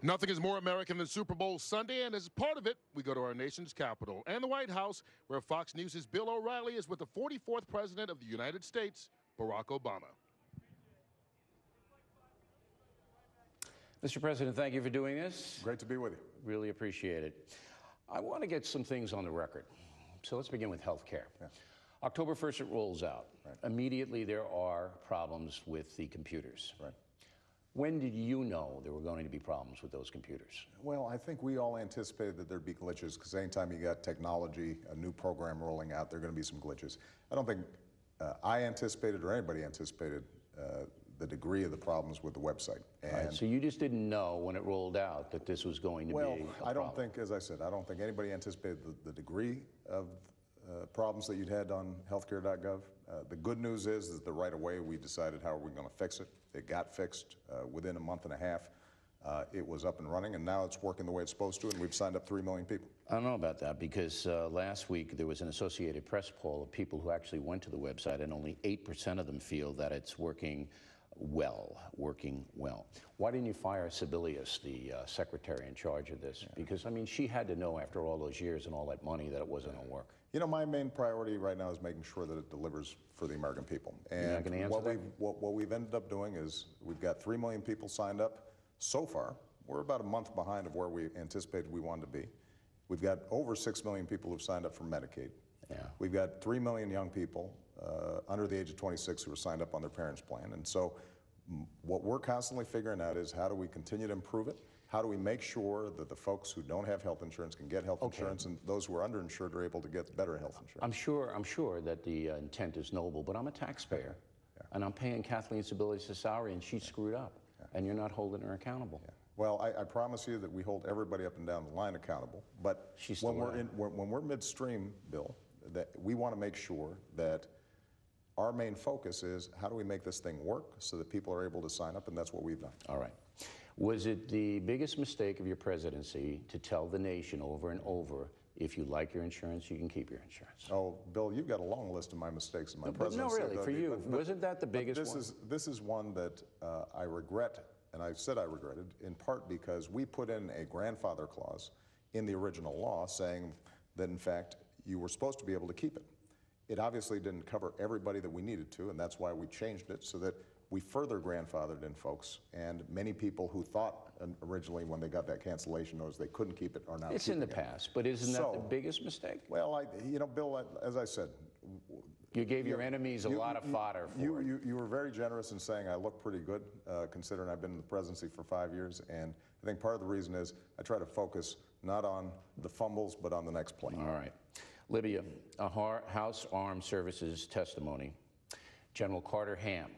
Nothing is more American than Super Bowl Sunday, and as part of it, we go to our nation's capital and the White House, where Fox News' Bill O'Reilly is with the 44th President of the United States, Barack Obama. Mr. President, thank you for doing this. Great to be with you. Really appreciate it. I want to get some things on the record. So let's begin with health care. Yeah. October 1st, it rolls out. Right. Immediately, there are problems with the computers. Right. When did you know there were going to be problems with those computers? Well, I think we all anticipated that there'd be glitches, because anytime you got technology, a new program rolling out, there are going to be some glitches. I don't think I anticipated or anybody anticipated the degree of the problems with the website. And right, so you just didn't know when it rolled out that this was going to be a problem? Well, I don't think, as I said, I don't think anybody anticipated the degree of problems that you'd had on healthcare.gov. The good news is that right away we decided how are we going to fix it. It got fixed within a month and a half. It was up and running, and now it's working the way it's supposed to, and we've signed up 3 million people. I don't know about that, because last week there was an Associated Press poll of people who actually went to the website, and only 8% of them feel that it's working well. Why didn't you fire Sebelius, the secretary in charge of this? Yeah. Because, I mean, she had to know after all those years and all that money that it wasn't going to work. You know, my main priority right now is making sure that it delivers for the American people. And you're not going to answer that? What we've ended up doing is we've got 3 million people signed up so far. We're about a month behind of where we anticipated we wanted to be. We've got over 6 million people who've signed up for Medicaid. Yeah. We've got 3 million young people under the age of 26 who are signed up on their parents' plan. And so what we're constantly figuring out is how do we continue to improve it? How do we make sure that the folks who don't have health insurance can get health insurance, and those who are underinsured are able to get better health insurance? I'm sure that the intent is noble, but I'm a taxpayer, and I'm paying Kathleen Sebelius' salary, and she screwed up, and you're not holding her accountable. Well, I promise you that we hold everybody up and down the line accountable, but when we're midstream, Bill, that we want to make sure that our main focus is how do we make this thing work so that people are able to sign up, and that's what we've done. All right. Was it the biggest mistake of your presidency to tell the nation over and over, if you like your insurance, you can keep your insurance? Oh, Bill, you've got a long list of my mistakes in my presidency. No, really, for you. Wasn't that the biggest one? This is one that I regret, and I said I regretted, in part because we put in a grandfather clause in the original law saying that, in fact, you were supposed to be able to keep it. It obviously didn't cover everybody that we needed to, and that's why we changed it so that we further grandfathered in folks, and many people who thought originally when they got that cancellation notice they couldn't keep it are now It's in the past, but isn't that the biggest mistake? Well, you know, Bill, as I said, you gave your enemies a lot of fodder for it. You were very generous in saying I look pretty good, considering I've been in the presidency for 5 years, and I think part of the reason is I try to focus not on the fumbles, but on the next play. All right. Libya, a House Armed Services testimony. General Carter Ham,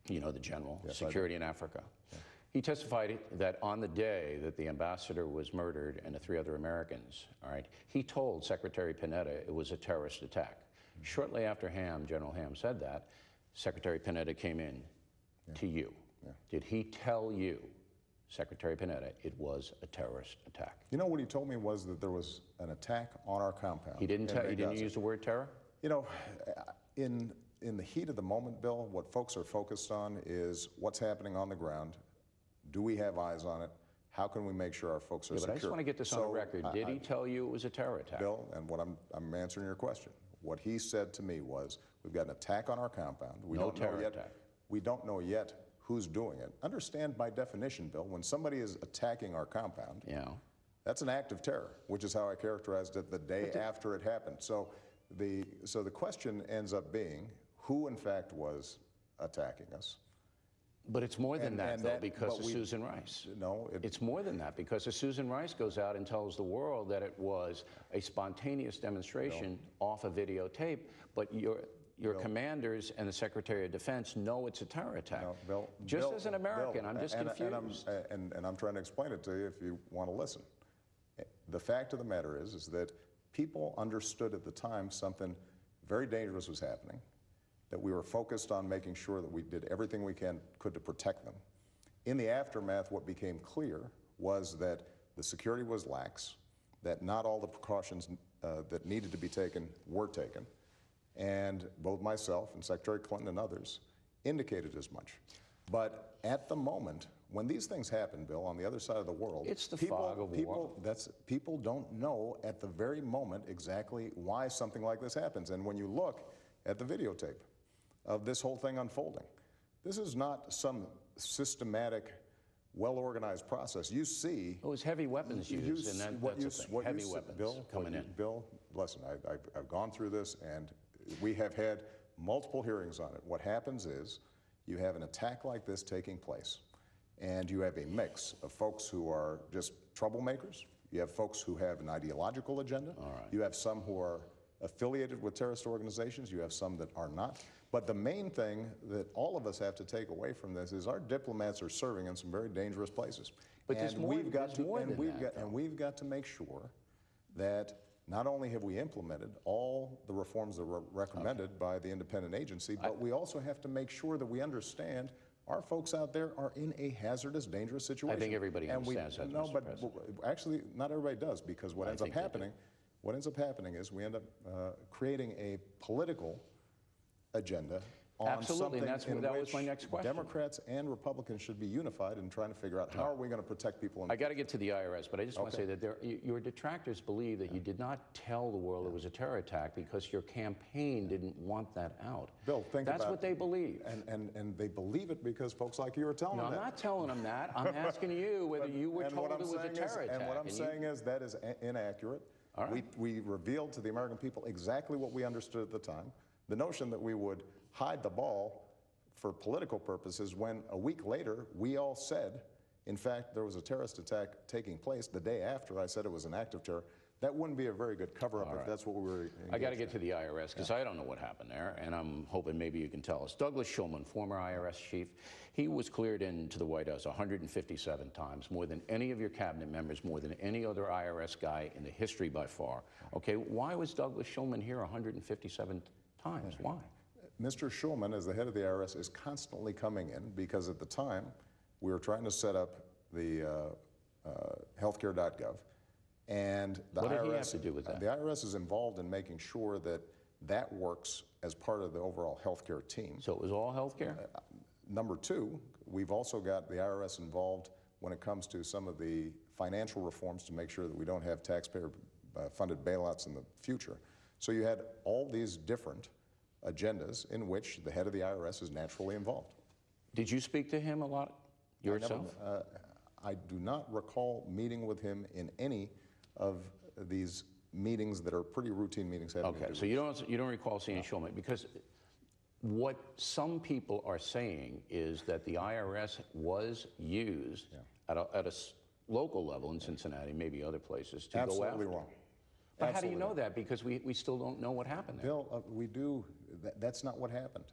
you know the general, yes, security in Africa. Yeah. He testified that on the day that the ambassador was murdered and the 3 other Americans, all right, he told Secretary Panetta it was a terrorist attack. Mm-hmm. Shortly after General Ham said that, Secretary Panetta came in to you. Yeah. Did he tell you, Secretary Panetta, it was a terrorist attack? You know, what he told me was that there was an attack on our compound. He didn't use the word terror? You know, in the heat of the moment, Bill, what folks are focused on is what's happening on the ground. Do we have eyes on it? How can we make sure our folks are secure? But I just want to get this on the record. Did he tell you it was a terror attack? Bill, and what I'm answering your question. What he said to me was, we've got an attack on our compound. We don't know yet who's doing it. Understand, by definition, Bill, when somebody is attacking our compound, that's an act of terror, which is how I characterized it the day after it happened. So the question ends up being, who in fact was attacking us? But it's more than that, though, because of Susan Rice. No. It's more than that, because Susan Rice goes out and tells the world that it was a spontaneous demonstration off a videotape, but your commanders and the Secretary of Defense know it's a terror attack. No, Bill, as an American, I'm just confused. And I'm trying to explain it to you if you want to listen. The fact of the matter is that people understood at the time something very dangerous was happening, that we were focused on making sure that we did everything we could to protect them. In the aftermath, what became clear was that the security was lax, that not all the precautions that needed to be taken were taken, and both myself and Secretary Clinton and others indicated as much. But at the moment, when these things happen, Bill, on the other side of the world, it's the fog of war. People don't know at the very moment exactly why something like this happens. And when you look at the videotape of this whole thing unfolding, this is not some systematic, well-organized process. You see... It was heavy weapons used, and that's the thing. Heavy weapons coming in. Bill, listen, I've gone through this, and we have had multiple hearings on it. What happens is you have an attack like this taking place, and you have a mix of folks who are just troublemakers. You have folks who have an ideological agenda. You have some who are affiliated with terrorist organizations. You have some that are not. But the main thing that all of us have to take away from this is our diplomats are serving in some very dangerous places. But we've got to make sure that not only have we implemented all the reforms that were recommended by the independent agency, but we also have to make sure that we understand our folks out there are in a hazardous, dangerous situation. I think everybody understands that, No, Mr. but President. actually, not everybody does, because what ends up happening is we end up creating a political agenda on Absolutely, and something that was which my next question. Democrats and Republicans should be unified in trying to figure out how are we going to protect people. I got to get to the IRS, but I just want to say that your detractors believe that you did not tell the world it was a terror attack because your campaign didn't want that out. Bill, that's what they believe. And they believe it because folks like you are telling them that. No, I'm not telling them that. I'm asking you whether you were told it was a terror attack. And what I'm saying is that is inaccurate. All right. We revealed to the American people exactly what we understood at the time. The notion that we would hide the ball for political purposes when a week later we all said, in fact, there was a terrorist attack taking place the day after I said it was an act of terror, that wouldn't be a very good cover-up if that's what we were I got to get to the IRS because I don't know what happened there, and I'm hoping maybe you can tell us. Douglas Shulman, former IRS chief, he was cleared into the White House 157 times, more than any of your cabinet members, more than any other IRS guy in the history by far. Okay, why was Douglas Shulman here 157 times? Why? Mr. Shulman, as the head of the IRS, is constantly coming in because at the time we were trying to set up the healthcare.gov, and the what did IRS, he have to do with that? The IRS is involved in making sure that that works as part of the overall healthcare team. So it was all healthcare? Number two, we've also got the IRS involved when it comes to some of the financial reforms to make sure that we don't have taxpayer-funded bailouts in the future. So you had all these different agendas in which the head of the IRS is naturally involved. Did you speak to him a lot yourself? I do not recall meeting with him in any of these meetings that are pretty routine meetings. Okay, so you don't recall seeing Shulman, because what some people are saying is that the IRS was used at a local level in Cincinnati, maybe other places, to go after. Absolutely wrong. But how do you know that? Because we still don't know what happened there. Bill, we do. That's not what happened.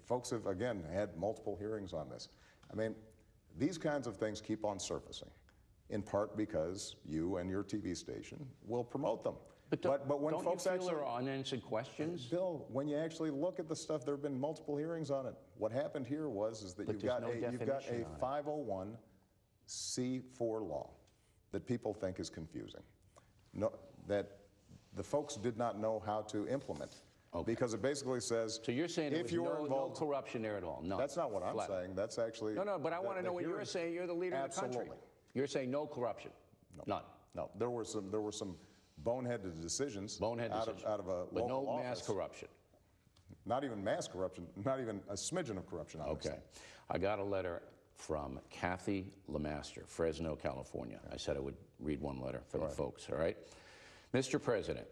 Folks have, again, had multiple hearings on this. I mean, these kinds of things keep on surfacing, in part because you and your TV station will promote them. But when don't folks you feel actually, there are unanswered questions? Bill, when you actually look at the stuff, there have been multiple hearings on it. What happened here is that you've got a 501c4 law that people think is confusing. No, that the folks did not know how to implement. Okay. Because it basically says, so you're saying if there was you're no corruption there at all? No. That's not what I'm saying. That's actually... No, but I want to know what you're saying. You're the leader of the country. You're saying no corruption? No. None? No. There were some boneheaded decisions out of a but local no mass office. corruption? Not even mass corruption. Not even a smidgen of corruption. Okay. I got a letter from Kathy Lemaster, Fresno, California. I said I would read one letter for the folks, all right? Mr. President,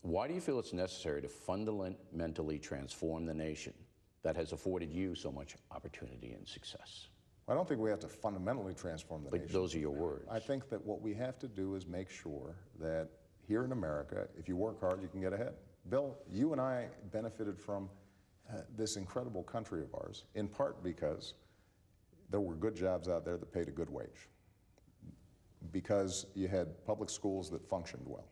why do you feel it's necessary to fundamentally transform the nation that has afforded you so much opportunity and success? I don't think we have to fundamentally transform the nation. But those are your words. I think that what we have to do is make sure that here in America, if you work hard, you can get ahead. Bill, you and I benefited from this incredible country of ours, in part because there were good jobs out there that paid a good wage, because you had public schools that functioned well,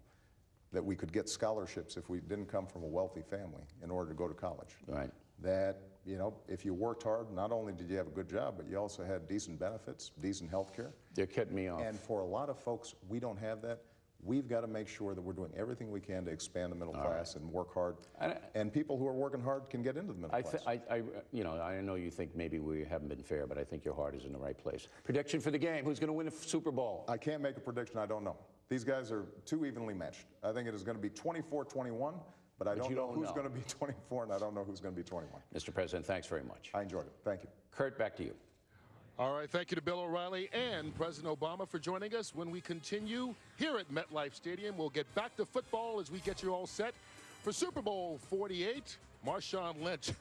that we could get scholarships if we didn't come from a wealthy family in order to go to college. Right. That, you know, if you worked hard, not only did you have a good job, but you also had decent benefits, decent health care. They're cutting me off. And for a lot of folks, we don't have that. We've got to make sure that we're doing everything we can to expand the middle class and work hard. And people who are working hard can get into the middle class. I know you think maybe we haven't been fair, but I think your heart is in the right place. Prediction for the game: who's going to win the Super Bowl? I can't make a prediction. I don't know. These guys are too evenly matched. I think it is going to be 24-21, but I don't know who's going to be 24, and I don't know who's going to be 21. Mr. President, thanks very much. I enjoyed it. Thank you. Kurt, back to you. All right, thank you to Bill O'Reilly and President Obama for joining us. When we continue here at MetLife Stadium, we'll get back to football as we get you all set for Super Bowl 48. Marshawn Lynch